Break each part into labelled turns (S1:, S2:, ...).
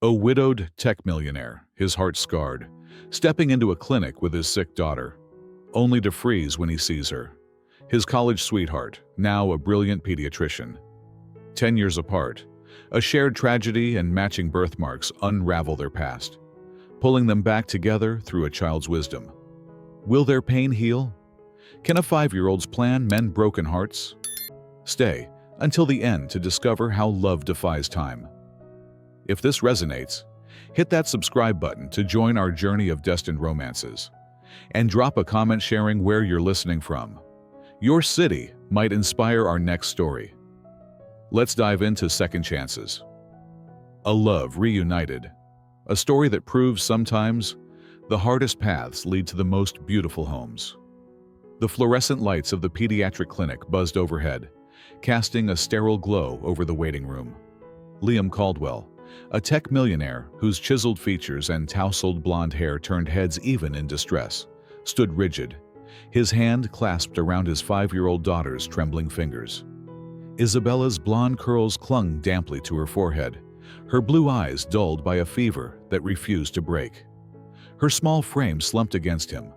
S1: A widowed tech millionaire, his heart scarred, stepping into a clinic with his sick daughter, only to freeze when he sees her. His college sweetheart, now a brilliant pediatrician. 10 years apart, a shared tragedy and matching birthmarks unravel their past, pulling them back together through a child's wisdom. Will their pain heal? Can a 5-year-old's plan mend broken hearts? Stay until the end to discover how love defies time. If this resonates, hit that subscribe button to join our journey of destined romances. And drop a comment sharing where you're listening from. Your city might inspire our next story. Let's dive into Second Chances. A love reunited. A story that proves sometimes the hardest paths lead to the most beautiful homes. The fluorescent lights of the pediatric clinic buzzed overhead, casting a sterile glow over the waiting room. Liam Caldwell, a tech millionaire whose chiseled features and tousled blonde hair turned heads even in distress, stood rigid, his hand clasped around his 5-year-old daughter's trembling fingers. Isabella's blonde curls clung damply to her forehead, her blue eyes dulled by a fever that refused to break. Her small frame slumped against him,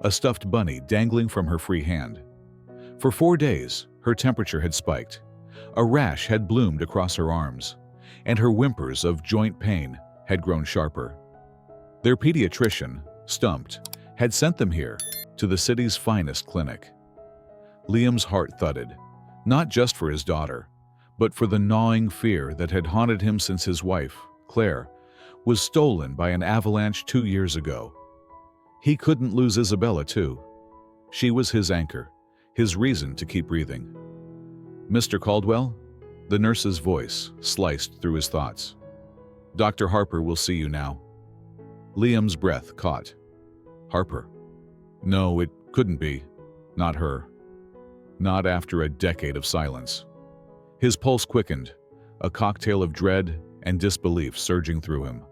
S1: a stuffed bunny dangling from her free hand. For 4 days, her temperature had spiked. A rash had bloomed across her arms, and her whimpers of joint pain had grown sharper. Their pediatrician, stumped, had sent them here, to the city's finest clinic. Liam's heart thudded, not just for his daughter, but for the gnawing fear that had haunted him since his wife, Claire, was stolen by an avalanche 2 years ago. He couldn't lose Isabella, too. She was his anchor, his reason to keep breathing. "Mr. Caldwell?" The nurse's voice sliced through his thoughts. "Dr. Harper will see you now." Liam's breath caught. Harper? No, it couldn't be. Not her. Not after a decade of silence. His pulse quickened, a cocktail of dread and disbelief surging through him.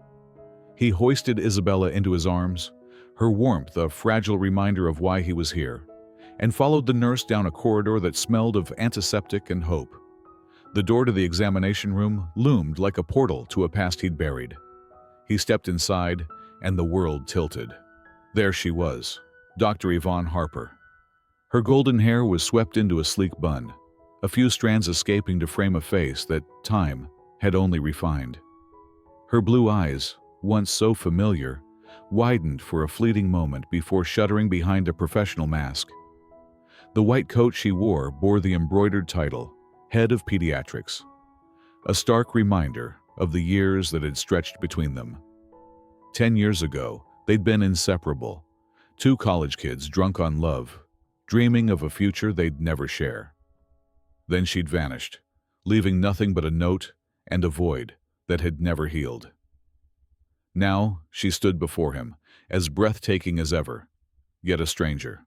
S1: He hoisted Isabella into his arms, her warmth a fragile reminder of why he was here, and followed the nurse down a corridor that smelled of antiseptic and hope. The door to the examination room loomed like a portal to a past he'd buried. He stepped inside, and the world tilted. There she was, Dr. Yvonne Harper. Her golden hair was swept into a sleek bun, a few strands escaping to frame a face that time had only refined. Her blue eyes, once so familiar, widened for a fleeting moment before shuddering behind a professional mask. The white coat she wore bore the embroidered title, Head of Pediatrics, a stark reminder of the years that had stretched between them. 10 years ago, they'd been inseparable, two college kids drunk on love, dreaming of a future they'd never share. Then she'd vanished, leaving nothing but a note and a void that had never healed. Now she stood before him, as breathtaking as ever, yet a stranger.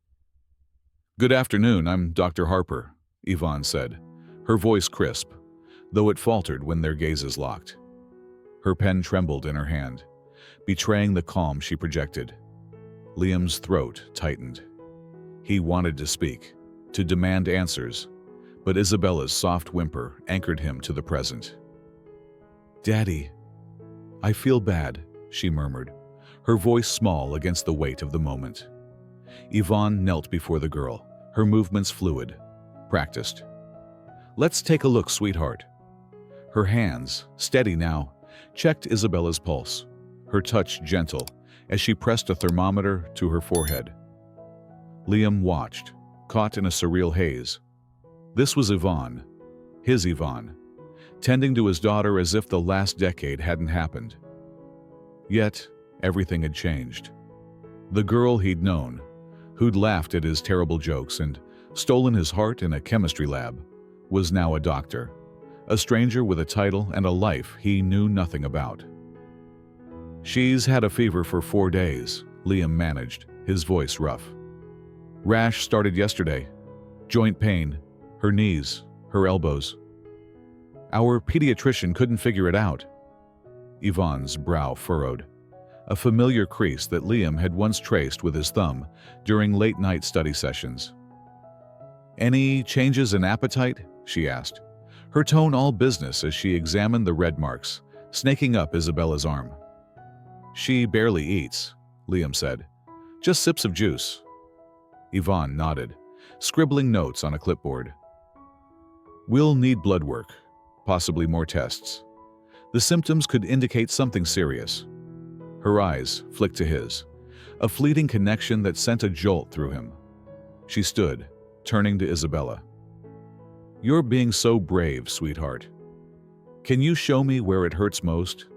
S1: "Good afternoon, I'm Dr. Harper," Yvonne said, her voice crisp, though it faltered when their gazes locked. Her pen trembled in her hand, betraying the calm she projected. Liam's throat tightened. He wanted to speak, to demand answers, but Isabella's soft whimper anchored him to the present. "Daddy, I feel bad," she murmured, her voice small against the weight of the moment. Yvonne knelt before the girl, her movements fluid, practiced. "Let's take a look, sweetheart." Her hands, steady now, checked Isabella's pulse, her touch gentle as she pressed a thermometer to her forehead. Liam watched, caught in a surreal haze. This was Yvonne, his Yvonne, tending to his daughter as if the last decade hadn't happened. Yet, everything had changed. The girl he'd known, who'd laughed at his terrible jokes and stolen his heart in a chemistry lab, was now a doctor, a stranger with a title and a life he knew nothing about. "She's had a fever for 4 days," Liam managed, his voice rough. "Rash started yesterday. Joint pain, her knees, her elbows. Our pediatrician couldn't figure it out." Yvonne's brow furrowed, a familiar crease that Liam had once traced with his thumb during late-night study sessions. "Any changes in appetite?" she asked, her tone all business as she examined the red marks snaking up Isabella's arm. "She barely eats," Liam said. "Just sips of juice." Yvonne nodded, scribbling notes on a clipboard. "We'll need blood work, possibly more tests. The symptoms could indicate something serious." Her eyes flicked to his, a fleeting connection that sent a jolt through him. She stood, turning to Isabella. "You're being so brave, sweetheart. Can you show me where it hurts most?"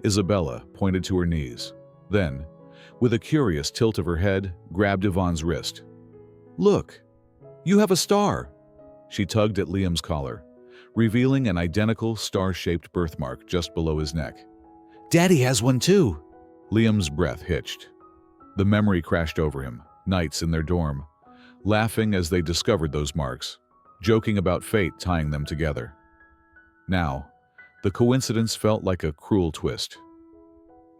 S1: Isabella pointed to her knees, then, with a curious tilt of her head, grabbed Yvonne's wrist. "Look, you have a star!" She tugged at Liam's collar, revealing an identical star-shaped birthmark just below his neck. "Daddy has one too!" Liam's breath hitched. The memory crashed over him, nights in their dorm, laughing as they discovered those marks, joking about fate tying them together. Now, the coincidence felt like a cruel twist.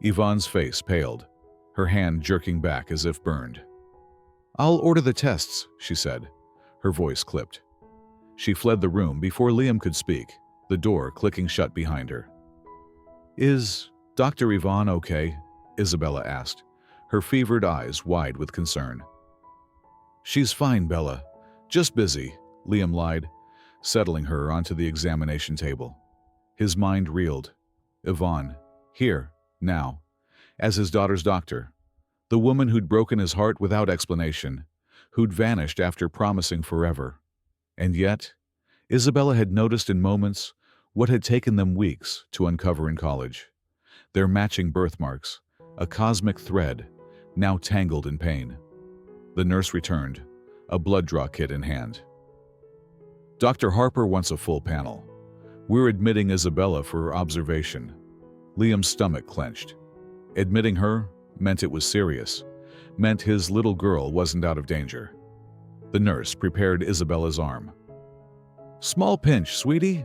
S1: Yvonne's face paled, her hand jerking back as if burned. "I'll order the tests," she said, her voice clipped. She fled the room before Liam could speak, the door clicking shut behind her. "Is Dr. Yvonne okay?" Isabella asked, her fevered eyes wide with concern. "She's fine, Bella. Just busy," Liam lied, settling her onto the examination table. His mind reeled. Yvonne, here, now, as his daughter's doctor. The woman who'd broken his heart without explanation, who'd vanished after promising forever. And yet, Isabella had noticed in moments what had taken them weeks to uncover in college. Their matching birthmarks, a cosmic thread, now tangled in pain. The nurse returned, a blood draw kit in hand. "Dr. Harper wants a full panel. We're admitting Isabella for observation." Liam's stomach clenched. Admitting her meant it was serious, meant his little girl wasn't out of danger. The nurse prepared Isabella's arm. "Small pinch, sweetie."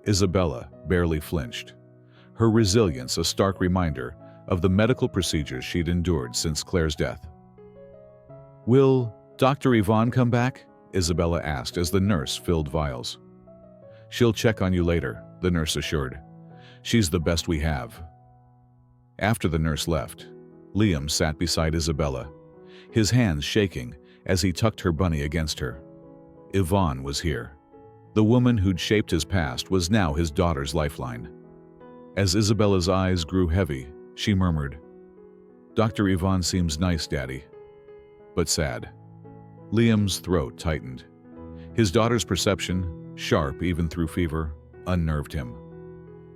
S1: Isabella barely flinched, her resilience a stark reminder of the medical procedures she'd endured since Claire's death. "Will Dr. Yvonne come back?" Isabella asked as the nurse filled vials. "She'll check on you later," the nurse assured. "She's the best we have." After the nurse left, Liam sat beside Isabella, his hands shaking as he tucked her bunny against her. Yvonne was here. The woman who'd shaped his past was now his daughter's lifeline. As Isabella's eyes grew heavy, she murmured, "Dr. Yvonne seems nice, Daddy, but sad." Liam's throat tightened. His daughter's perception, sharp even through fever, unnerved him.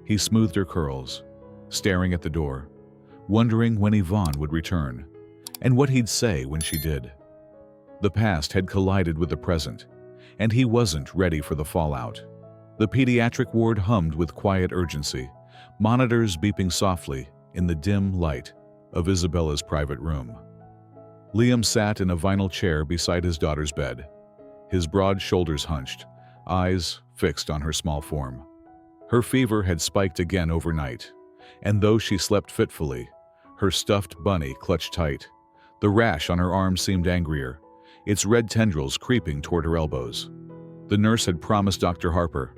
S1: He smoothed her curls, staring at the door, wondering when Yvonne would return, and what he'd say when she did. The past had collided with the present, and he wasn't ready for the fallout. The pediatric ward hummed with quiet urgency, monitors beeping softly in the dim light of Isabella's private room. Liam sat in a vinyl chair beside his daughter's bed, his broad shoulders hunched, eyes fixed on her small form. Her fever had spiked again overnight, and though she slept fitfully, her stuffed bunny clutched tight. The rash on her arm seemed angrier, its red tendrils creeping toward her elbows. The nurse had promised Dr. Harper.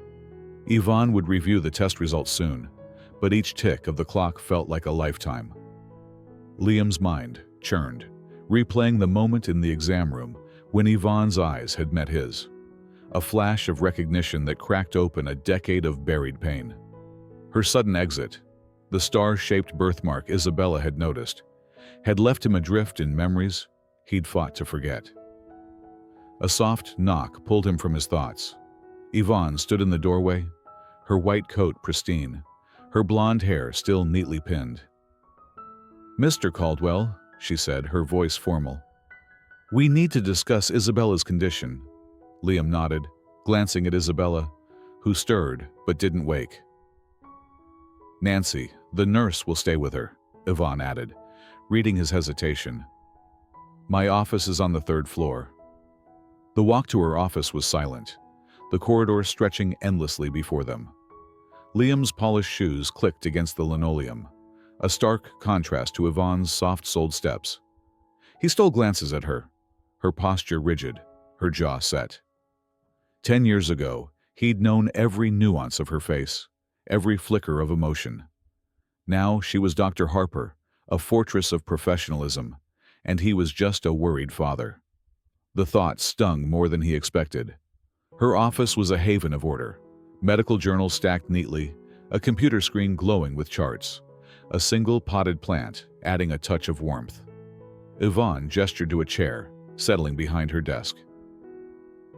S1: Yvonne would review the test results soon, but each tick of the clock felt like a lifetime. Liam's mind churned, replaying the moment in the exam room when Yvonne's eyes had met his. A flash of recognition that cracked open a decade of buried pain. Her sudden exit, the star-shaped birthmark Isabella had noticed, had left him adrift in memories he'd fought to forget. A soft knock pulled him from his thoughts. Yvonne stood in the doorway, her white coat pristine, her blonde hair still neatly pinned. "Mr. Caldwell," she said, her voice formal. "We need to discuss Isabella's condition." Liam nodded, glancing at Isabella, who stirred but didn't wake. "Nancy, the nurse, will stay with her," Yvonne added, reading his hesitation. "My office is on the 3rd floor." The walk to her office was silent, the corridor stretching endlessly before them. Liam's polished shoes clicked against the linoleum, a stark contrast to Yvonne's soft-soled steps. He stole glances at her posture rigid, her jaw set. 10 years ago, he'd known every nuance of her face, every flicker of emotion. Now she was Dr. Harper, a fortress of professionalism, and he was just a worried father. The thought stung more than he expected. Her office was a haven of order. Medical journals stacked neatly, a computer screen glowing with charts, a single potted plant adding a touch of warmth. Yvonne gestured to a chair, settling behind her desk.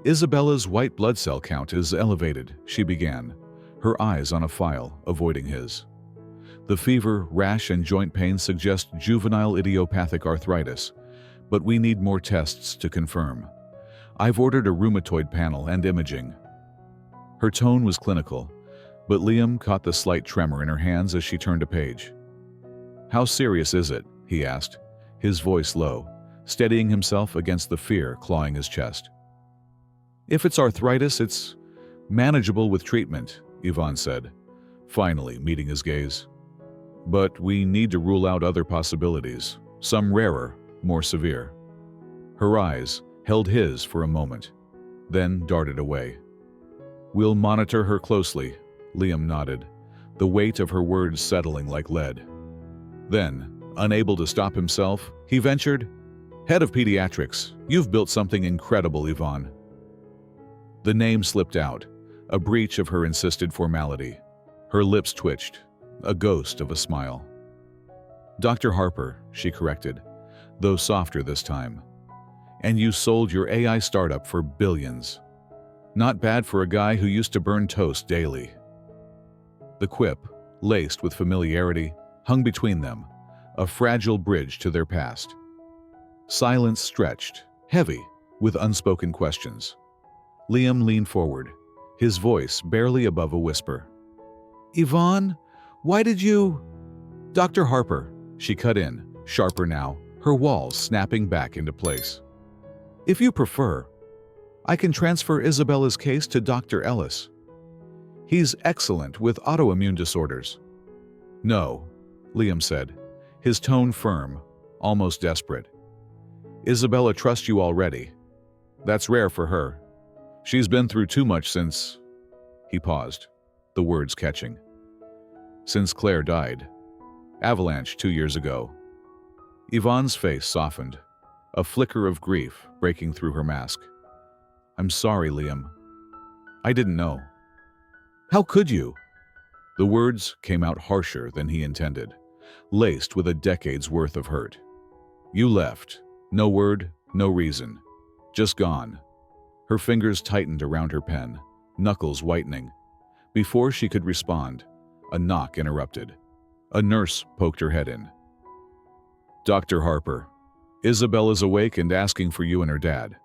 S1: Isabella's white blood cell count is elevated, she began, her eyes on a file, avoiding his. The fever, rash, and joint pain suggest juvenile idiopathic arthritis, but we need more tests to confirm. I've ordered a rheumatoid panel and imaging. Her tone was clinical, but Liam caught the slight tremor in her hands as she turned a page. How serious is it? He asked, his voice low, steadying himself against the fear clawing his chest. If it's arthritis, it's manageable with treatment, Yvonne said, finally meeting his gaze. But we need to rule out other possibilities, some rarer, more severe. Her eyes held his for a moment, then darted away. We'll monitor her closely, Liam nodded, the weight of her words settling like lead. Then, unable to stop himself, he ventured, Head of Pediatrics, you've built something incredible, Yvonne. The name slipped out, a breach of her insisted formality. Her lips twitched, a ghost of a smile. Dr. Harper, she corrected, though softer this time. And you sold your AI startup for billions. Not bad for a guy who used to burn toast daily. The quip, laced with familiarity, hung between them, a fragile bridge to their past. Silence stretched, heavy, with unspoken questions. Liam leaned forward, his voice barely above a whisper. Yvonne, why did you… Dr. Harper, she cut in, sharper now, her walls snapping back into place. If you prefer, I can transfer Isabella's case to Dr. Ellis. He's excellent with autoimmune disorders. No, Liam said, his tone firm, almost desperate. Isabella trusts you already. That's rare for her. She's been through too much since… He paused, the words catching. Since Claire died. Avalanche 2 years ago. Yvonne's face softened, a flicker of grief breaking through her mask. I'm sorry, Liam. I didn't know. How could you? The words came out harsher than he intended, laced with a decade's worth of hurt. You left. No word, no reason. Just gone. Her fingers tightened around her pen, knuckles whitening. Before she could respond, a knock interrupted. A nurse poked her head in. Dr. Harper, Isabella's awake and asking for you and her dad.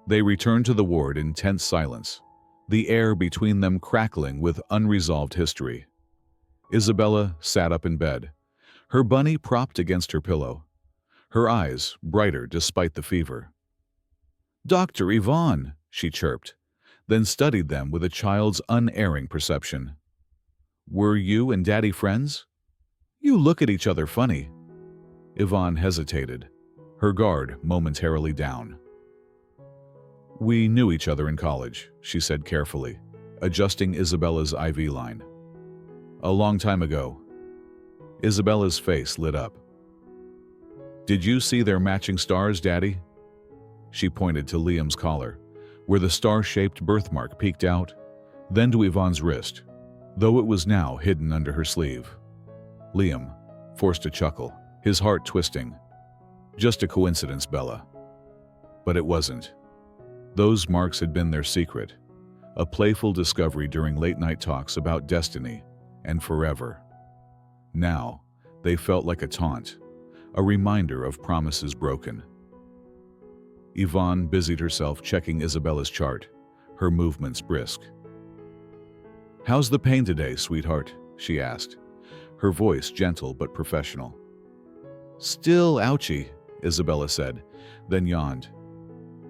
S1: They returned to the ward in tense silence, the air between them crackling with unresolved history. Isabella sat up in bed, her bunny propped against her pillow, her eyes brighter despite the fever. Dr. Yvonne, she chirped, then studied them with a child's unerring perception. Were you and Daddy friends? You look at each other funny. Yvonne hesitated, her guard momentarily down. We knew each other in college, she said carefully, adjusting Isabella's IV line. A long time ago. Isabella's face lit up. Did you see their matching stars, Daddy? She pointed to Liam's collar, where the star-shaped birthmark peeked out, then to Yvonne's wrist, though it was now hidden under her sleeve. Liam forced a chuckle, his heart twisting. Just a coincidence, Bella. But it wasn't. Those marks had been their secret, a playful discovery during late-night talks about destiny and forever. Now, they felt like a taunt, a reminder of promises broken. Yvonne busied herself checking Isabella's chart, her movements brisk. How's the pain today, sweetheart? She asked, her voice gentle but professional. Still ouchy, Isabella said, then yawned.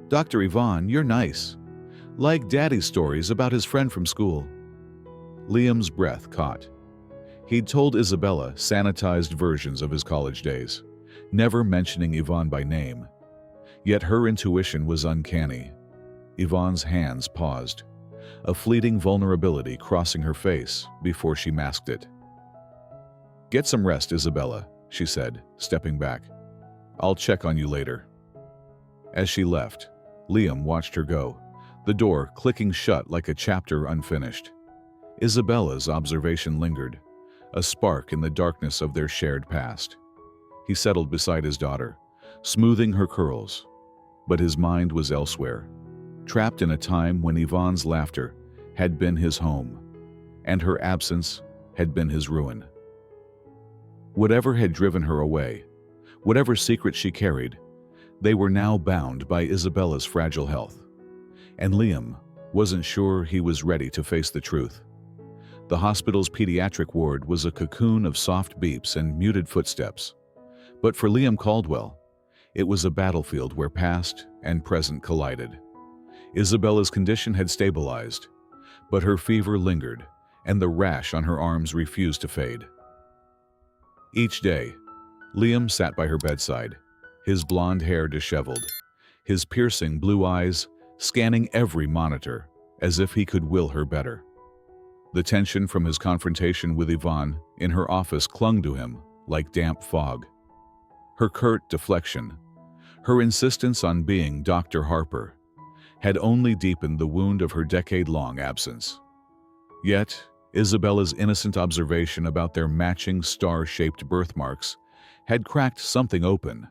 S1: Dr. Yvonne, you're nice. Like Daddy's stories about his friend from school. Liam's breath caught. He'd told Isabella sanitized versions of his college days, never mentioning Yvonne by name. Yet her intuition was uncanny. Yvonne's hands paused, a fleeting vulnerability crossing her face before she masked it. "Get some rest, Isabella," she said, stepping back. "I'll check on you later." As she left, Liam watched her go, the door clicking shut like a chapter unfinished. Isabella's observation lingered, a spark in the darkness of their shared past. He settled beside his daughter, smoothing her curls, but his mind was elsewhere, trapped in a time when Yvonne's laughter had been his home, and her absence had been his ruin. Whatever had driven her away, whatever secret she carried, they were now bound by Isabella's fragile health. And Liam wasn't sure he was ready to face the truth. The hospital's pediatric ward was a cocoon of soft beeps and muted footsteps. But for Liam Caldwell, it was a battlefield where past and present collided. Isabella's condition had stabilized, but her fever lingered, and the rash on her arms refused to fade. Each day, Liam sat by her bedside, his blonde hair disheveled, his piercing blue eyes scanning every monitor as if he could will her better. The tension from his confrontation with Yvonne in her office clung to him like damp fog. Her curt deflection, her insistence on being Dr. Harper, had only deepened the wound of her decade-long absence. Yet, Isabella's innocent observation about their matching star-shaped birthmarks had cracked something open,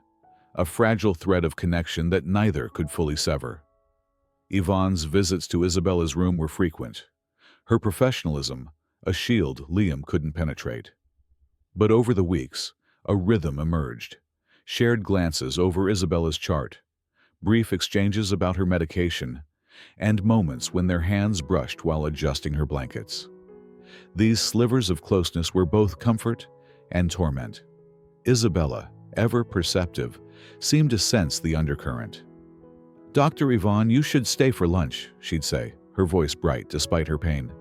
S1: a fragile thread of connection that neither could fully sever. Yvonne's visits to Isabella's room were frequent, her professionalism a shield Liam couldn't penetrate. But over the weeks, a rhythm emerged, shared glances over Isabella's chart, brief exchanges about her medication, and moments when their hands brushed while adjusting her blankets. These slivers of closeness were both comfort and torment. Isabella, ever perceptive, seemed to sense the undercurrent. "Dr. Yvonne, you should stay for lunch," she'd say, her voice bright despite her pain.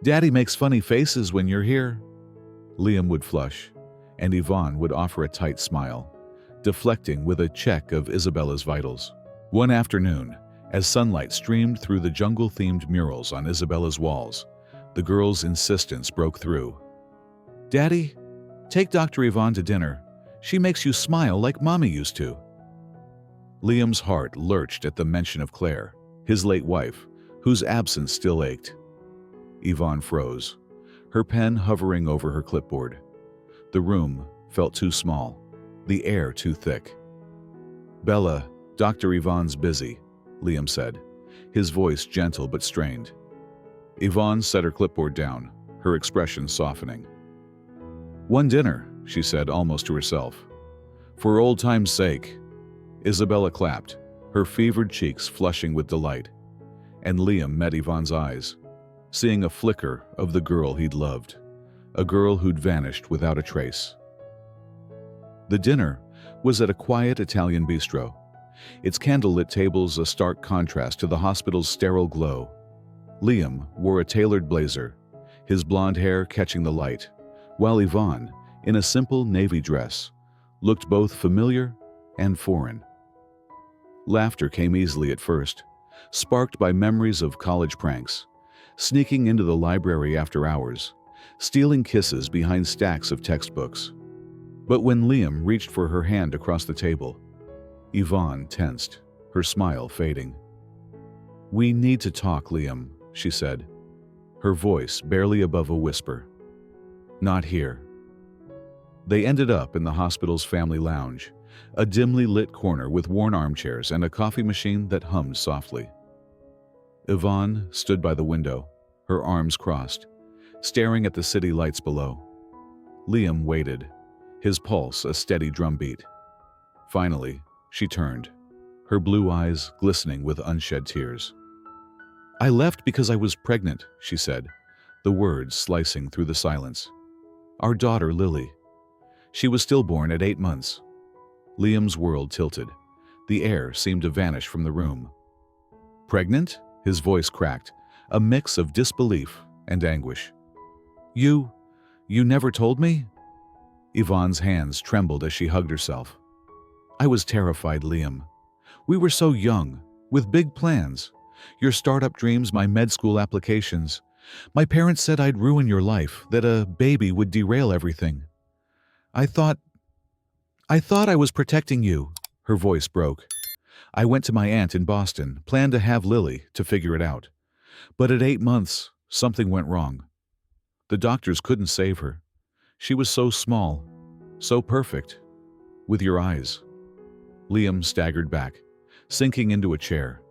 S1: "Daddy makes funny faces when you're here." Liam would flush, and Yvonne would offer a tight smile, deflecting with a check of Isabella's vitals. One afternoon, as sunlight streamed through the jungle-themed murals on Isabella's walls, the girl's insistence broke through. "Daddy, take Dr. Yvonne to dinner. She makes you smile like Mommy used to." Liam's heart lurched at the mention of Claire, his late wife, whose absence still ached. Yvonne froze, her pen hovering over her clipboard. The room felt too small, the air too thick. "Bella, Dr. Yvonne's busy," Liam said, his voice gentle but strained. Yvonne set her clipboard down, her expression softening. "One dinner," she said almost to herself. "For old time's sake." Isabella clapped, her fevered cheeks flushing with delight, and Liam met Yvonne's eyes, seeing a flicker of the girl he'd loved, a girl who'd vanished without a trace. The dinner was at a quiet Italian bistro, its candlelit tables a stark contrast to the hospital's sterile glow. Liam wore a tailored blazer, his blonde hair catching the light, while Yvonne, in a simple navy dress, looked both familiar and foreign. Laughter came easily at first, sparked by memories of college pranks, sneaking into the library after hours, stealing kisses behind stacks of textbooks. But when Liam reached for her hand across the table, Yvonne tensed, her smile fading. "We need to talk, Liam," she said, her voice barely above a whisper. "Not here." They ended up in the hospital's family lounge, a dimly lit corner with worn armchairs and a coffee machine that hummed softly. Yvonne stood by the window, her arms crossed, staring at the city lights below. Liam waited, his pulse a steady drumbeat. Finally, she turned, her blue eyes glistening with unshed tears. "I left because I was pregnant," she said, the words slicing through the silence. "Our daughter, Lily. She was stillborn at 8 months." Liam's world tilted. The air seemed to vanish from the room. "Pregnant?" His voice cracked, a mix of disbelief and anguish. You never told me?" Yvonne's hands trembled as she hugged herself. "I was terrified, Liam. We were so young, with big plans. Your startup dreams, my med school applications. My parents said I'd ruin your life, that a baby would derail everything. I thought I was protecting you." Her voice broke. "I went to my aunt in Boston, planned to have Lily to figure it out. But at 8 months, something went wrong. The doctors couldn't save her. She was so small, so perfect, with your eyes." Liam staggered back, sinking into a chair.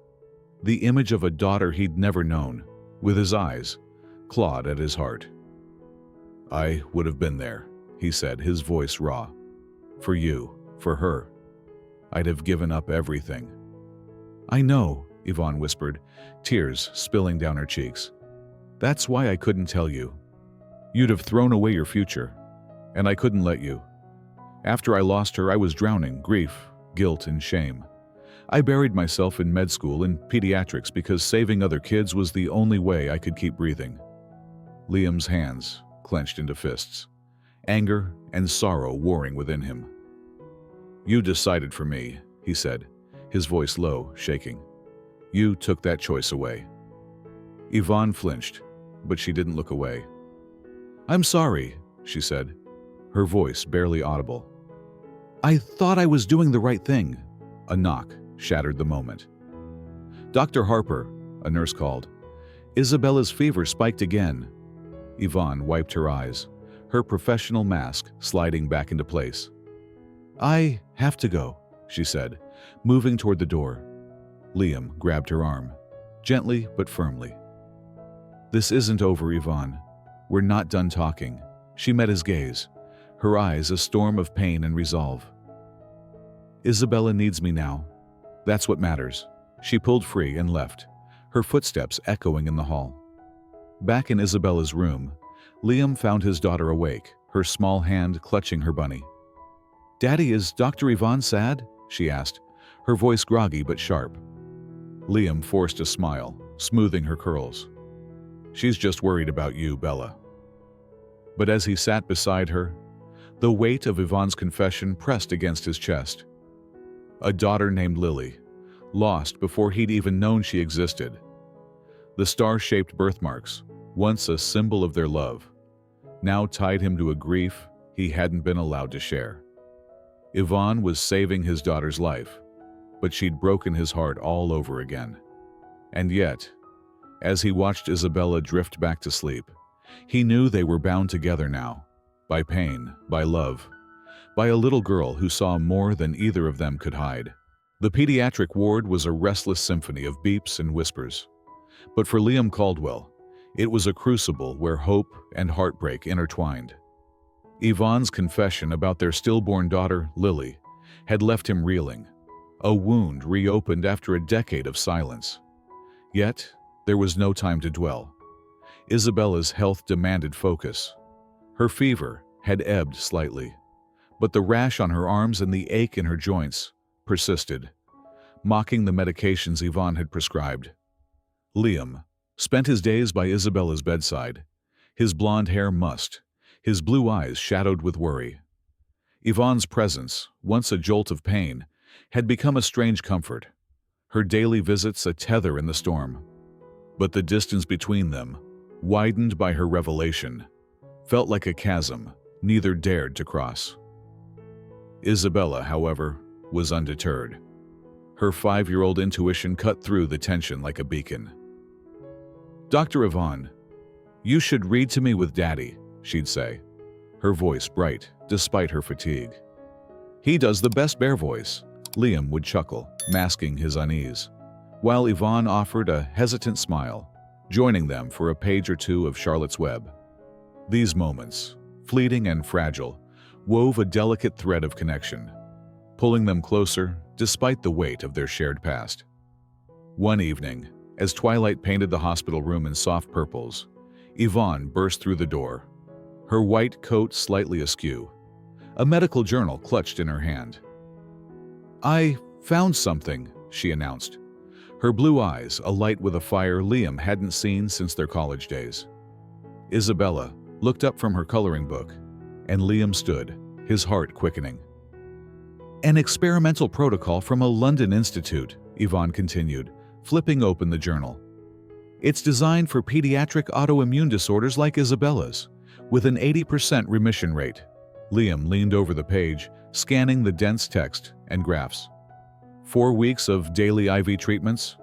S1: The image of a daughter he'd never known, with his eyes, clawed at his heart. "I would have been there," he said, his voice raw. "For you, for her. I'd have given up everything." "I know," Yvonne whispered, tears spilling down her cheeks. "That's why I couldn't tell you. You'd have thrown away your future, and I couldn't let you. After I lost her, I was drowning, grief, guilt, and shame. I buried myself in med school in pediatrics because saving other kids was the only way I could keep breathing." Liam's hands clenched into fists, anger and sorrow warring within him. "You decided for me," he said, his voice low, shaking. "You took that choice away." Yvonne flinched, but she didn't look away. "I'm sorry," she said, her voice barely audible. "I thought I was doing the right thing." A knock shattered the moment. "Dr. Harper," a nurse called. "Isabella's fever spiked again." Yvonne wiped her eyes, her professional mask sliding back into place. "I have to go," she said, moving toward the door. Liam grabbed her arm, gently but firmly. "This isn't over, Yvonne. We're not done talking." She met his gaze, her eyes a storm of pain and resolve. "Isabella needs me now. That's what matters." She pulled free and left, her footsteps echoing in the hall. Back in Isabella's room, Liam found his daughter awake, her small hand clutching her bunny. "Daddy, is Dr. Yvonne sad?" she asked, her voice groggy but sharp. Liam forced a smile, smoothing her curls. "She's just worried about you, Bella." But as he sat beside her, the weight of Yvonne's confession pressed against his chest. A daughter named Lily, lost before he'd even known she existed. The star-shaped birthmarks, once a symbol of their love, now tied him to a grief he hadn't been allowed to share. Yvonne was saving his daughter's life, but she'd broken his heart all over again. And yet, as he watched Isabella drift back to sleep, he knew they were bound together now, by pain, by love, by a little girl who saw more than either of them could hide. The pediatric ward was a restless symphony of beeps and whispers. But for Liam Caldwell, it was a crucible where hope and heartbreak intertwined. Yvonne's confession about their stillborn daughter, Lily, had left him reeling, a wound reopened after a decade of silence. Yet, there was no time to dwell. Isabella's health demanded focus. Her fever had ebbed slightly, but the rash on her arms and the ache in her joints persisted, mocking the medications Yvonne had prescribed. Liam spent his days by Isabella's bedside, his blonde hair mussed, his blue eyes shadowed with worry. Yvonne's presence, once a jolt of pain, had become a strange comfort, her daily visits a tether in the storm. But the distance between them, widened by her revelation, felt like a chasm neither dared to cross. Isabella, however, was undeterred. Her 5-year-old intuition cut through the tension like a beacon. "Dr. Yvonne, you should read to me with Daddy," she'd say, her voice bright despite her fatigue. "He does the best bear voice," Liam would chuckle, masking his unease, while Yvonne offered a hesitant smile, joining them for a page or two of Charlotte's Web. These moments, fleeting and fragile, wove a delicate thread of connection, pulling them closer despite the weight of their shared past. One evening, as twilight painted the hospital room in soft purples, Yvonne burst through the door, her white coat slightly askew, a medical journal clutched in her hand. "I found something," she announced, her blue eyes alight with a fire Liam hadn't seen since their college days. Isabella looked up from her coloring book, and Liam stood, his heart quickening. "An experimental protocol from a London institute," Yvonne continued, flipping open the journal. It's designed for pediatric autoimmune disorders like Isabella's, with an 80% remission rate. Liam leaned over the page, scanning the dense text and graphs. 4 weeks of daily IV treatments?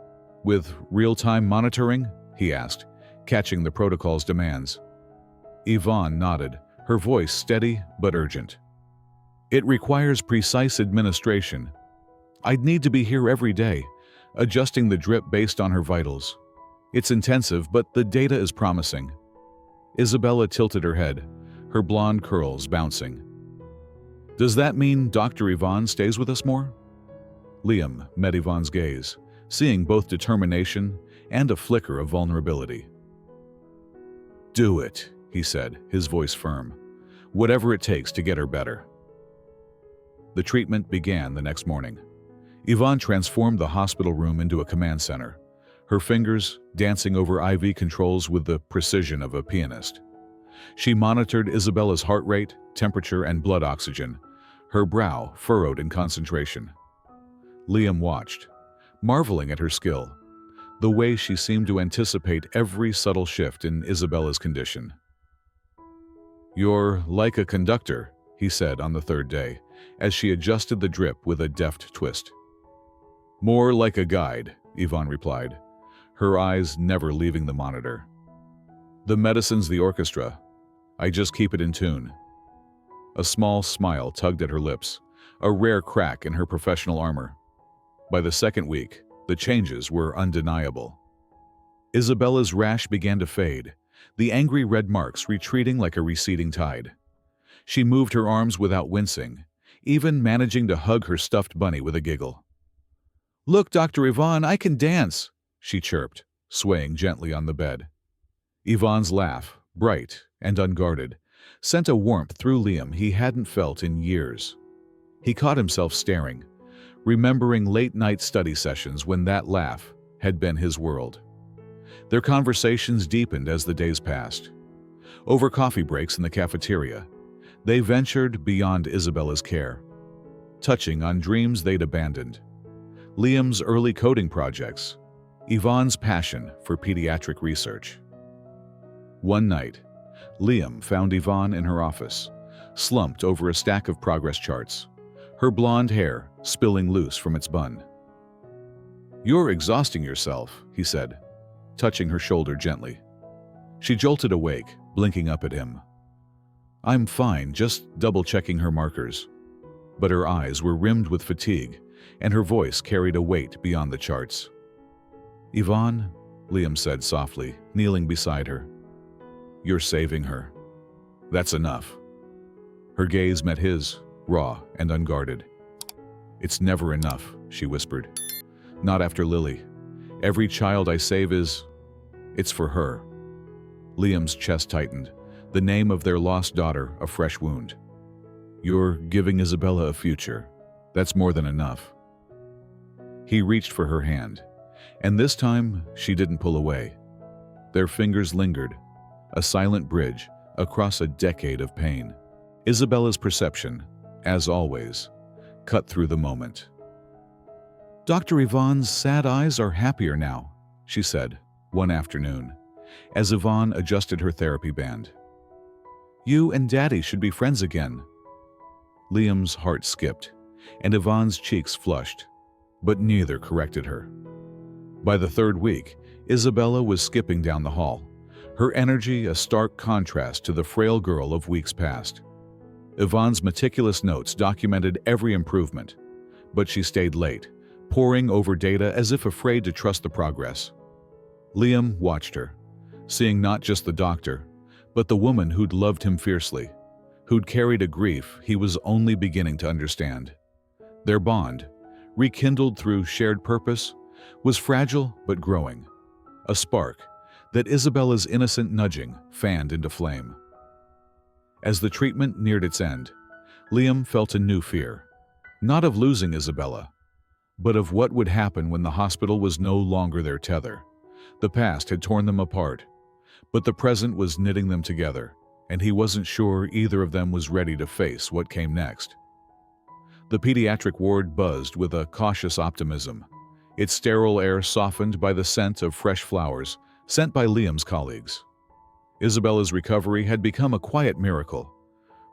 S1: With real-time monitoring? He asked, catching the protocol's demands. Yvonne nodded, her voice steady but urgent. It requires precise administration. I'd need to be here every day, adjusting the drip based on her vitals. It's intensive, but the data is promising. Isabella tilted her head, her blonde curls bouncing. Does that mean Dr. Yvonne stays with us more? Liam met Yvonne's gaze, seeing both determination and a flicker of vulnerability. Do it, he said, his voice firm. Whatever it takes to get her better. The treatment began the next morning. Yvonne transformed the hospital room into a command center, her fingers dancing over IV controls with the precision of a pianist. She monitored Isabella's heart rate, temperature, and blood oxygen, her brow furrowed in concentration. Liam watched, marveling at her skill, the way she seemed to anticipate every subtle shift in Isabella's condition. You're like a conductor, he said on the third day, as she adjusted the drip with a deft twist. More like a guide, Yvonne replied, her eyes never leaving the monitor. The medicine's the orchestra. I just keep it in tune. A small smile tugged at her lips, a rare crack in her professional armor. By the second week, the changes were undeniable. Isabella's rash began to fade, the angry red marks retreating like a receding tide. She moved her arms without wincing, even managing to hug her stuffed bunny with a giggle. Look, Dr. Yvonne, I can dance, she chirped, swaying gently on the bed. Yvonne's laugh, bright and unguarded, sent a warmth through Liam he hadn't felt in years. He caught himself staring, remembering late-night study sessions when that laugh had been his world. Their conversations deepened as the days passed. Over coffee breaks in the cafeteria, they ventured beyond Isabella's care, touching on dreams they'd abandoned. Liam's early coding projects, Yvonne's passion for pediatric research. One night, Liam found Yvonne in her office, slumped over a stack of progress charts, her blonde hair spilling loose from its bun. You're exhausting yourself, he said, touching her shoulder gently. She jolted awake, blinking up at him. I'm fine, just double-checking her markers. But her eyes were rimmed with fatigue, and her voice carried a weight beyond the charts. Yvonne, Liam said softly, kneeling beside her. You're saving her. That's enough. Her gaze met his, raw and unguarded. It's never enough, she whispered. Not after Lily. Every child I save it's for her. Liam's chest tightened, the name of their lost daughter a fresh wound. You're giving Isabella a future. That's more than enough. He reached for her hand, and this time she didn't pull away. Their fingers lingered, a silent bridge across a decade of pain. Isabella's perception, as always, cut through the moment. Dr. Yvonne's sad eyes are happier now, she said, one afternoon, as Yvonne adjusted her therapy band. You and Daddy should be friends again. Liam's heart skipped, and Yvonne's cheeks flushed, but neither corrected her. By the third week, Isabella was skipping down the hall, her energy a stark contrast to the frail girl of weeks past. Yvonne's meticulous notes documented every improvement, but she stayed late, poring over data as if afraid to trust the progress. Liam watched her, seeing not just the doctor, but the woman who'd loved him fiercely, who'd carried a grief he was only beginning to understand. Their bond, rekindled through shared purpose, was fragile but growing, a spark that Isabella's innocent nudging fanned into flame. As the treatment neared its end, Liam felt a new fear, not of losing Isabella, but of what would happen when the hospital was no longer their tether. The past had torn them apart, but the present was knitting them together, and he wasn't sure either of them was ready to face what came next. The pediatric ward buzzed with a cautious optimism, its sterile air softened by the scent of fresh flowers sent by Liam's colleagues. Isabella's recovery had become a quiet miracle,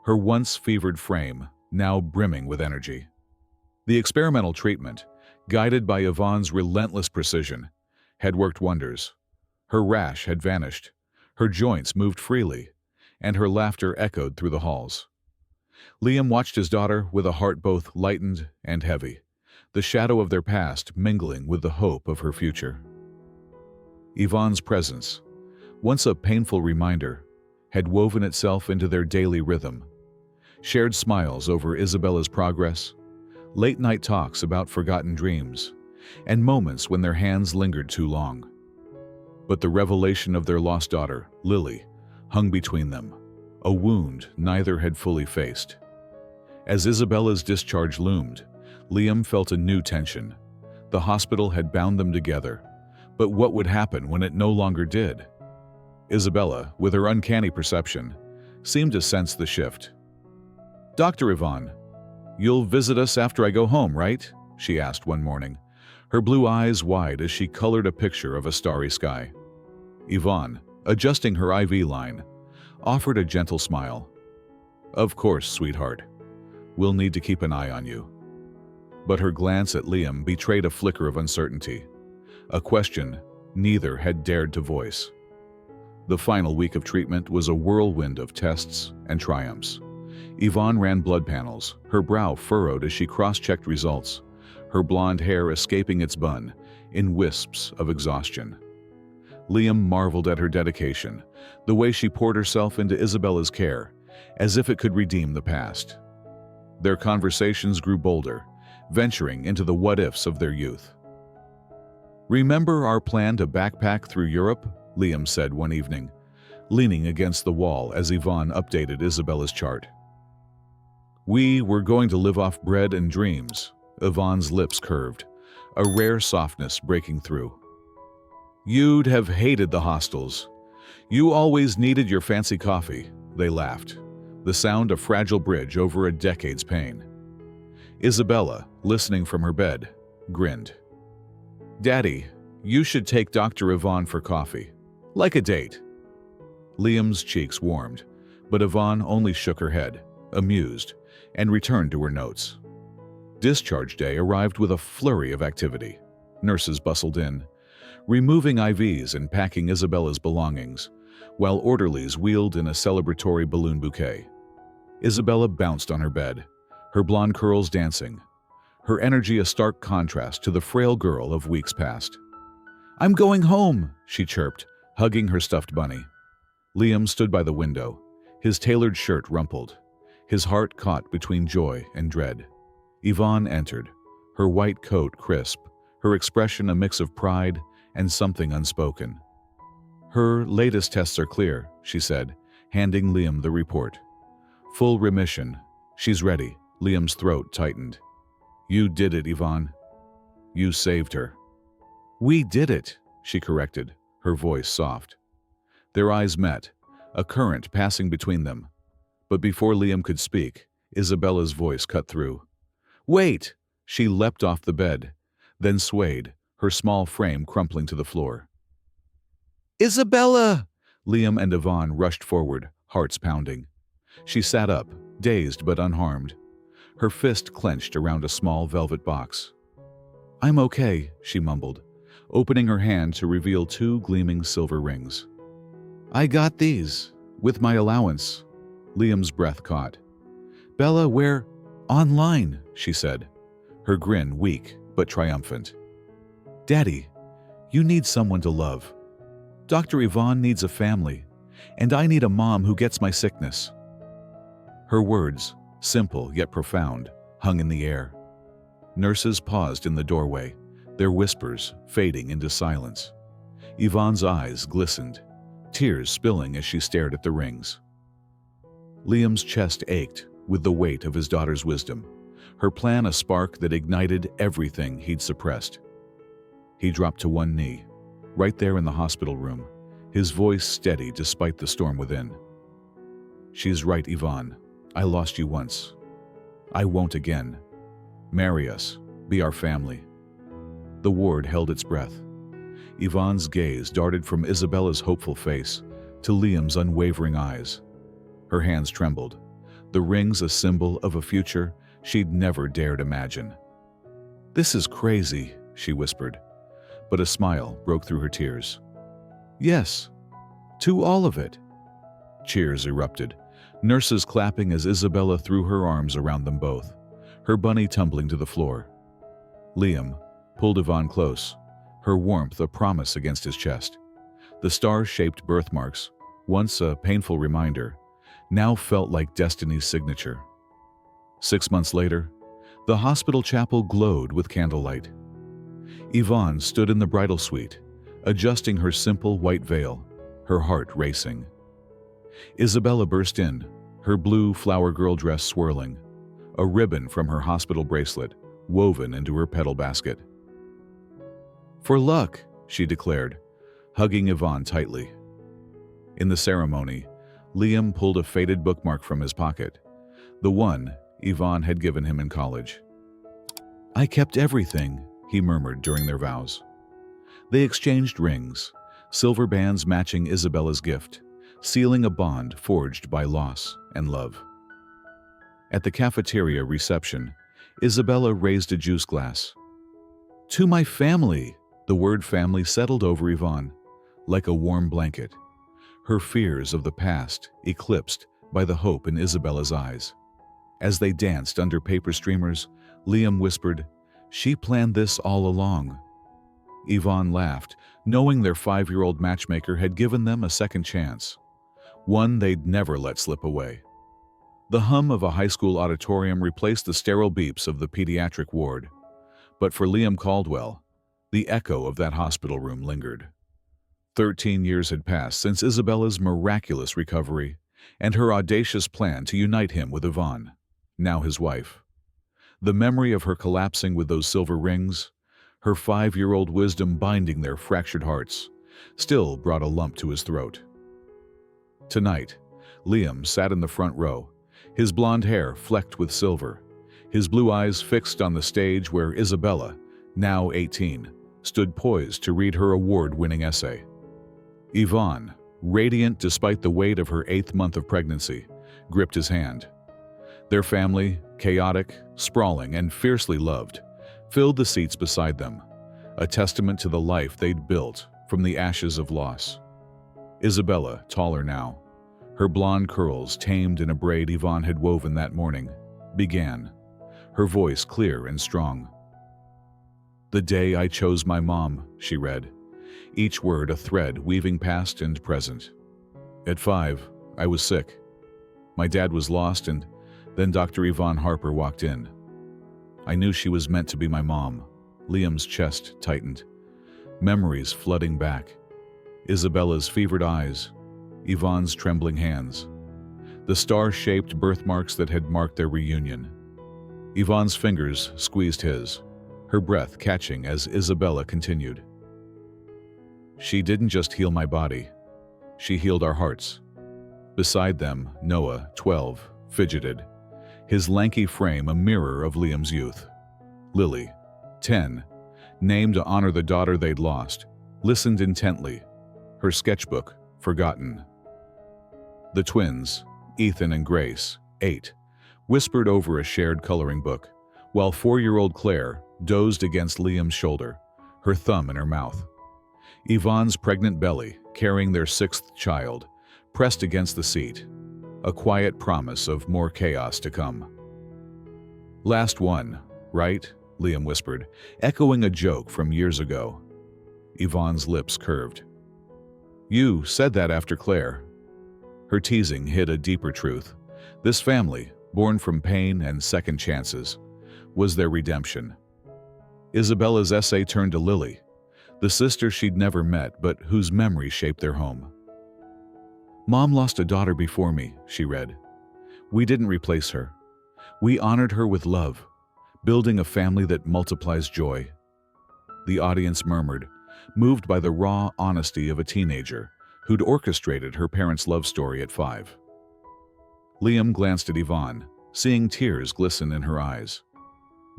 S1: her once fevered frame now brimming with energy. The experimental treatment, guided by Yvonne's relentless precision, had worked wonders. Her rash had vanished, her joints moved freely, and her laughter echoed through the halls. Liam watched his daughter with a heart both lightened and heavy, the shadow of their past mingling with the hope of her future. Yvonne's presence, once a painful reminder, had woven itself into their daily rhythm. Shared smiles over Isabella's progress, late-night talks about forgotten dreams, and moments when their hands lingered too long. But the revelation of their lost daughter, Lily, hung between them, a wound neither had fully faced. As Isabella's discharge loomed, Liam felt a new tension. The hospital had bound them together, but what would happen when it no longer did? Isabella, with her uncanny perception, seemed to sense the shift. "Dr. Yvonne, you'll visit us after I go home, right?" she asked one morning, her blue eyes wide as she colored a picture of a starry sky. Yvonne, adjusting her IV line, offered a gentle smile. "Of course, sweetheart. We'll need to keep an eye on you." But her glance at Liam betrayed a flicker of uncertainty, a question neither had dared to voice. The final week of treatment was a whirlwind of tests and triumphs. Yvonne ran blood panels, her brow furrowed as she cross-checked results, her blonde hair escaping its bun in wisps of exhaustion. Liam marveled at her dedication, the way she poured herself into Isabella's care, as if it could redeem the past. Their conversations grew bolder, venturing into the what-ifs of their youth. "Remember our plan to backpack through Europe?" Liam said one evening, leaning against the wall as Yvonne updated Isabella's chart. "We were going to live off bread and dreams." Yvonne's lips curved, a rare softness breaking through. "You'd have hated the hostels. You always needed your fancy coffee," they laughed, the sound a fragile bridge over a decade's pain. Isabella, listening from her bed, grinned. "Daddy, you should take Dr. Yvonne for coffee. Like a date." Liam's cheeks warmed, but Yvonne only shook her head, amused, and returned to her notes. Discharge day arrived with a flurry of activity. Nurses bustled in, removing IVs and packing Isabella's belongings, while orderlies wheeled in a celebratory balloon bouquet. Isabella bounced on her bed, her blonde curls dancing, her energy a stark contrast to the frail girl of weeks past. "I'm going home," she chirped, hugging her stuffed bunny. Liam stood by the window, his tailored shirt rumpled, his heart caught between joy and dread. Yvonne entered, her white coat crisp, her expression a mix of pride and something unspoken. "Her latest tests are clear," she said, handing Liam the report. "Full remission. She's ready." Liam's throat tightened. "You did it, Yvonne. You saved her." "We did it," she corrected, her voice soft. Their eyes met, a current passing between them. But before Liam could speak, Isabella's voice cut through. "Wait!" She leapt off the bed, then swayed, her small frame crumpling to the floor. "Isabella!" Liam and Yvonne rushed forward, hearts pounding. She sat up, dazed but unharmed, her fist clenched around a small velvet box. "I'm okay," she mumbled, opening her hand to reveal two gleaming silver rings. "I got these, with my allowance." Liam's breath caught. "Bella, we're online," she said, her grin weak but triumphant. "Daddy, you need someone to love. Dr. Yvonne needs a family, and I need a mom who gets my sickness." Her words, simple yet profound, hung in the air. Nurses paused in the doorway, their whispers fading into silence. Yvonne's eyes glistened, tears spilling as she stared at the rings. Liam's chest ached with the weight of his daughter's wisdom, her plan a spark that ignited everything he'd suppressed. He dropped to one knee, right there in the hospital room, his voice steady despite the storm within. "She's right, Yvonne. I lost you once. I won't again. Marry us. Be our family." The ward held its breath. Yvonne's gaze darted from Isabella's hopeful face to Liam's unwavering eyes. Her hands trembled, the rings a symbol of a future she'd never dared imagine. "This is crazy," she whispered, but a smile broke through her tears. "Yes, to all of it." Cheers erupted, nurses clapping as Isabella threw her arms around them both, her bunny tumbling to the floor. Liam pulled Yvonne close, her warmth a promise against his chest. The star-shaped birthmarks, once a painful reminder, now felt like destiny's signature. 6 months later, the hospital chapel glowed with candlelight. Yvonne stood in the bridal suite, adjusting her simple white veil, her heart racing. Isabella burst in, her blue flower girl dress swirling, a ribbon from her hospital bracelet woven into her petal basket. "For luck," she declared, hugging Yvonne tightly. In the ceremony, Liam pulled a faded bookmark from his pocket, the one Yvonne had given him in college. "I kept everything," he murmured during their vows. They exchanged rings, silver bands matching Isabella's gift, sealing a bond forged by loss and love. At the cafeteria reception, Isabella raised a juice glass. "To my family!" The word family settled over Yvonne, like a warm blanket, her fears of the past eclipsed by the hope in Isabella's eyes. As they danced under paper streamers, Liam whispered, "She planned this all along." Yvonne laughed, knowing their 5-year-old matchmaker had given them a second chance, one they'd never let slip away. The hum of a high school auditorium replaced the sterile beeps of the pediatric ward. But for Liam Caldwell, the echo of that hospital room lingered. 13 years had passed since Isabella's miraculous recovery and her audacious plan to unite him with Yvonne, now his wife. The memory of her collapsing with those silver rings, her 5-year-old wisdom binding their fractured hearts, still brought a lump to his throat. Tonight, Liam sat in the front row, his blonde hair flecked with silver, his blue eyes fixed on the stage where Isabella, now 18, stood poised to read her award-winning essay. Yvonne, radiant despite the weight of her 8th month of pregnancy, gripped his hand. Their family, chaotic, sprawling, and fiercely loved, filled the seats beside them, a testament to the life they'd built from the ashes of loss. Isabella, taller now, her blonde curls tamed in a braid Yvonne had woven that morning, began, her voice clear and strong. "The day I chose my mom," she read, each word a thread weaving past and present. "At 5, I was sick. My dad was lost, and then Dr. Yvonne Harper walked in. I knew she was meant to be my mom." Liam's chest tightened, memories flooding back. Isabella's fevered eyes, Yvonne's trembling hands, the star-shaped birthmarks that had marked their reunion. Yvonne's fingers squeezed his, her breath catching as Isabella continued. "She didn't just heal my body. She healed our hearts." Beside them, Noah, 12, fidgeted, his lanky frame a mirror of Liam's youth. Lily, 10, named to honor the daughter they'd lost, listened intently, her sketchbook forgotten. The twins, Ethan and Grace, 8, whispered over a shared coloring book, while 4-year-old Claire dozed against Liam's shoulder, her thumb in her mouth. Yvonne's pregnant belly, carrying their 6th child, pressed against the seat, a quiet promise of more chaos to come. "Last one, right?" Liam whispered, echoing a joke from years ago. Yvonne's lips curved. "You said that after Claire." Her teasing hid a deeper truth. This family, born from pain and second chances, was their redemption. Isabella's essay turned to Lily, the sister she'd never met but whose memory shaped their home. "Mom lost a daughter before me," she read. "We didn't replace her. We honored her with love, building a family that multiplies joy." The audience murmured, moved by the raw honesty of a teenager who'd orchestrated her parents' love story at 5. Liam glanced at Yvonne, seeing tears glisten in her eyes.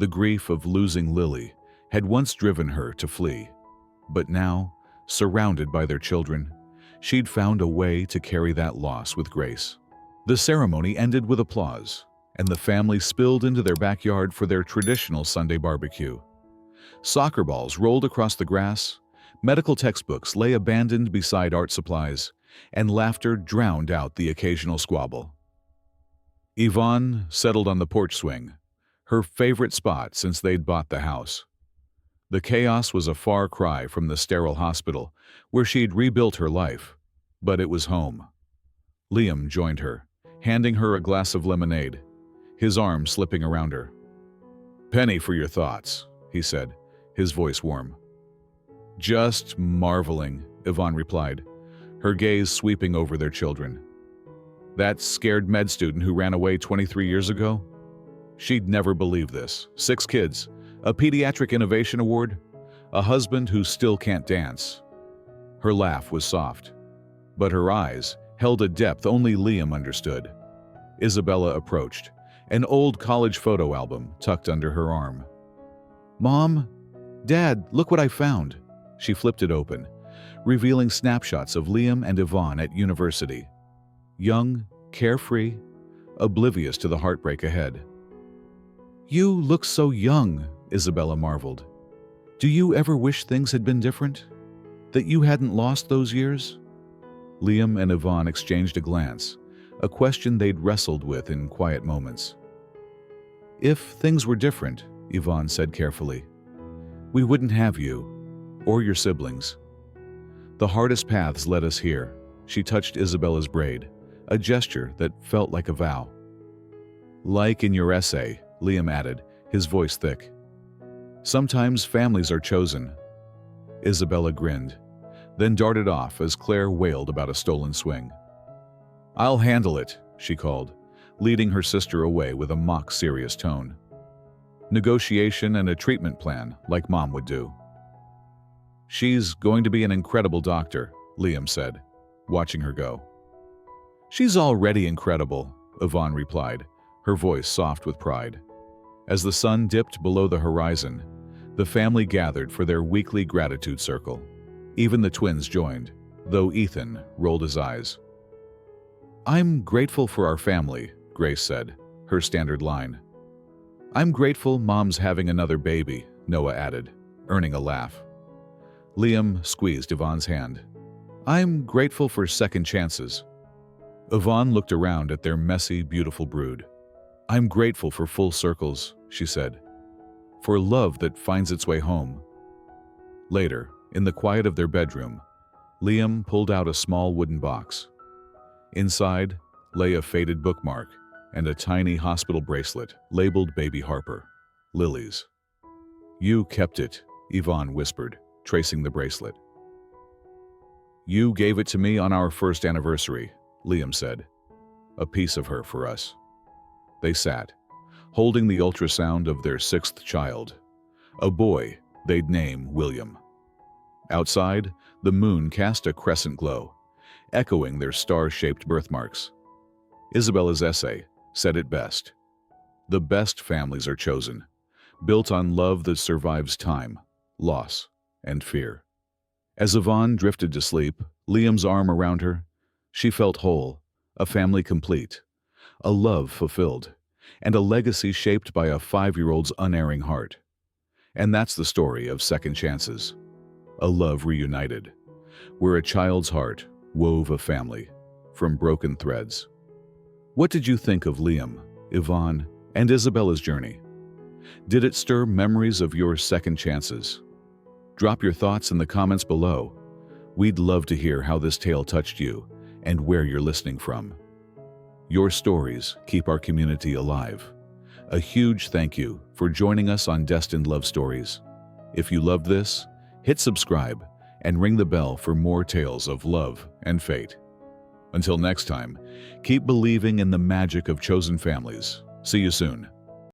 S1: The grief of losing Lily had once driven her to flee, But now, surrounded by their children, she'd found a way to carry that loss with grace. The ceremony ended with applause, and the family spilled into their backyard for their traditional Sunday barbecue. Soccer balls rolled across the grass, medical textbooks lay abandoned beside art supplies, and laughter drowned out the occasional squabble. Yvonne settled on the porch swing, her favorite spot since they'd bought the house. The chaos was a far cry from the sterile hospital where she'd rebuilt her life, but it was home. Liam joined her, handing her a glass of lemonade, his arm slipping around her. "Penny for your thoughts," he said, his voice warm. "Just marveling," Yvonne replied, her gaze sweeping over their children. That scared med student who ran away 23 years ago? She'd never believe this. 6 kids, a pediatric innovation award, a husband who still can't dance. Her laugh was soft, but her eyes held a depth only Liam understood. Isabella approached, an old college photo album tucked under her arm. "Mom, Dad, look what I found." She flipped it open, revealing snapshots of Liam and Yvonne at university. Young, carefree, oblivious to the heartbreak ahead. "You look so young," Isabella marveled. "Do you ever wish things had been different? That you hadn't lost those years?" Liam and Yvonne exchanged a glance, a question they'd wrestled with in quiet moments. "If things were different," Yvonne said carefully, "we wouldn't have you, or your siblings. The hardest paths led us here." She touched Isabella's braid, a gesture that felt like a vow. "Like in your essay," Liam added, his voice thick. "Sometimes families are chosen." Isabella grinned, then darted off as Claire wailed about a stolen swing. "I'll handle it," she called, leading her sister away with a mock-serious tone. "Negotiation and a treatment plan, like Mom would do." "She's going to be an incredible doctor," Liam said, watching her go. "She's already incredible," Yvonne replied, her voice soft with pride. As the sun dipped below the horizon, the family gathered for their weekly gratitude circle. Even the twins joined, though Ethan rolled his eyes. "I'm grateful for our family," Grace said, her standard line. "I'm grateful Mom's having another baby," Noah added, earning a laugh. Liam squeezed Yvonne's hand. "I'm grateful for second chances." Yvonne looked around at their messy, beautiful brood. "I'm grateful for full circles," she said, "for love that finds its way home." Later, in the quiet of their bedroom, Liam pulled out a small wooden box. Inside lay a faded bookmark and a tiny hospital bracelet labeled Baby Harper, Lily's. "You kept it," Yvonne whispered, tracing the bracelet. "You gave it to me on our first anniversary," Liam said. "A piece of her for us." They sat, holding the ultrasound of their 6th child, a boy they'd name William. Outside, the moon cast a crescent glow, echoing their star-shaped birthmarks. Isabella's essay said it best. The best families are chosen, built on love that survives time, loss, and fear. As Yvonne drifted to sleep, Liam's arm around her, she felt whole, a family complete, a love fulfilled, and a legacy shaped by a 5-year-old's unerring heart. And that's the story of Second Chances, a love reunited, where a child's heart wove a family from broken threads. What did you think of Liam, Yvonne, and Isabella's journey? Did it stir memories of your second chances? Drop your thoughts in the comments below. We'd love to hear how this tale touched you and where you're listening from. Your stories keep our community alive. A huge thank you for joining us on Destined Love Stories. If you loved this, hit subscribe and ring the bell for more tales of love and fate. Until next time, keep believing in the magic of chosen families. See you soon.